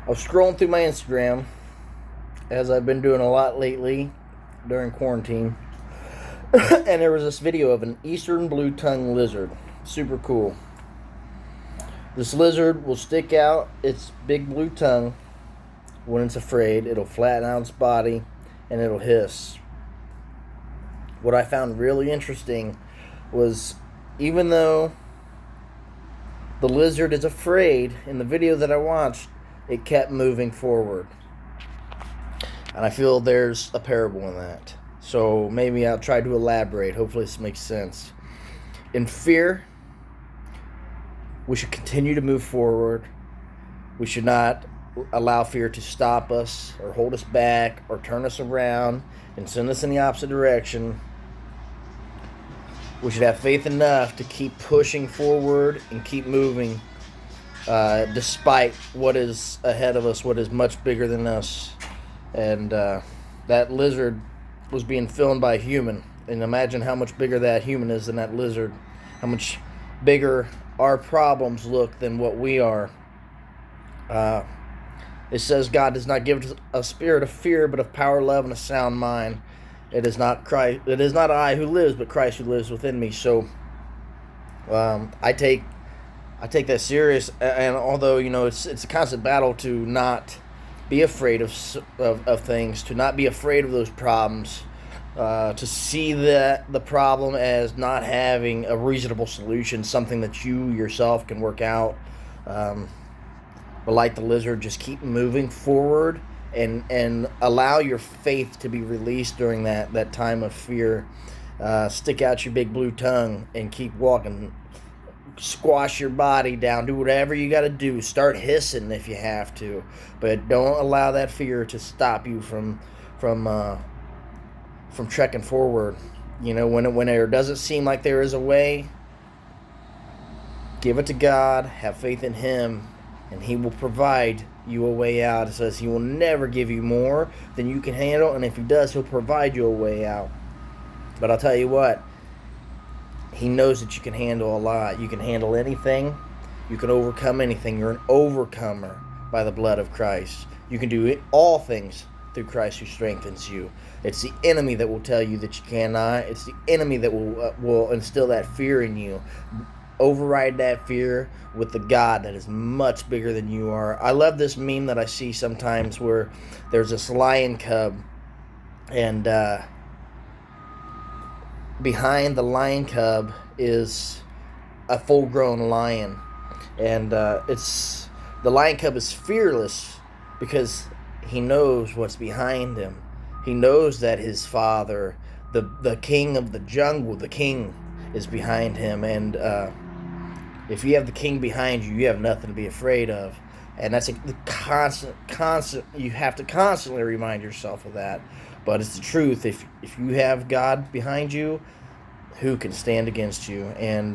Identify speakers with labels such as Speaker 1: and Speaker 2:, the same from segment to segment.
Speaker 1: I was scrolling through my Instagram, as I've been doing a lot lately during quarantine, and there was this video of an eastern blue tongue lizard. Super cool. This lizard will stick out its big blue tongue when it's afraid. It'll flatten out its body and it'll hiss. What I found really interesting was, even though the lizard is afraid, in the video that I watched, it kept moving forward. And I feel there's a parable in that. So maybe I'll try to elaborate. Hopefully this makes sense. In fear, we should continue to move forward. We should not allow fear to stop us or hold us back or turn us around and send us in the opposite direction. We should have faith enough to keep pushing forward and keep moving, despite what is ahead of us, what is much bigger than us. And that lizard was being filmed by a human. And imagine how much bigger that human is than that lizard. How much bigger our problems look than what we are. It says God does not give us a spirit of fear, but of power, love, and a sound mind. It is not Christ. It is not I who lives, but Christ who lives within me. So I take that serious. And although it's a constant battle to not be afraid of things, to not be afraid of those problems, to see the problem as not having a reasonable solution, something that you yourself can work out. But like the lizard, just keep moving forward and allow your faith to be released during that time of fear. Stick out your big blue tongue and keep walking. Squash your body down. Do whatever you got to do. Start hissing if you have to, but don't allow that fear to stop you from trekking forward. When there doesn't seem like there is a way, give it to God. Have faith in Him, and He will provide you a way out. It says He will never give you more than you can handle, and if He does, He'll provide you a way out. But I'll tell you what, He knows that you can handle a lot. You can handle anything. You can overcome anything. You're an overcomer by the blood of Christ. You can do all things through Christ who strengthens you. It's the enemy that will tell you that you cannot. It's the enemy that will instill that fear in you. Override that fear with the God that is much bigger than you are. I love this meme that I see sometimes where there's this lion cub, and behind the lion cub is a full-grown lion, and the lion cub is fearless because he knows what's behind him. He knows that his father, the king of the jungle, the king, is behind him, and if you have the king behind you, you have nothing to be afraid of. And that's a constant. You have to constantly remind yourself of that. But it's the truth. If you have God behind you, who can stand against you? And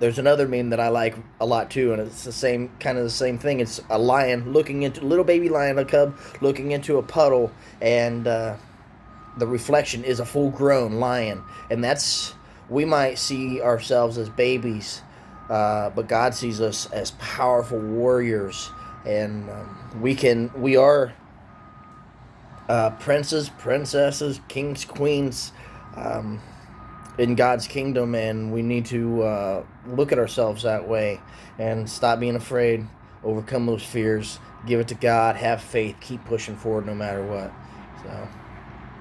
Speaker 1: there's another meme that I like a lot too, and it's the same thing. It's a lion little baby lion, a cub looking into a puddle, and the reflection is a full-grown lion. And we might see ourselves as babies, but God sees us as powerful warriors, and we are princes, princesses, kings, queens, in God's kingdom, and we need to look at ourselves that way and stop being afraid, overcome those fears, give it to God, have faith, keep pushing forward no matter what. So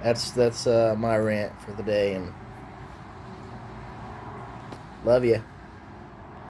Speaker 1: that's my rant for the day, and love you.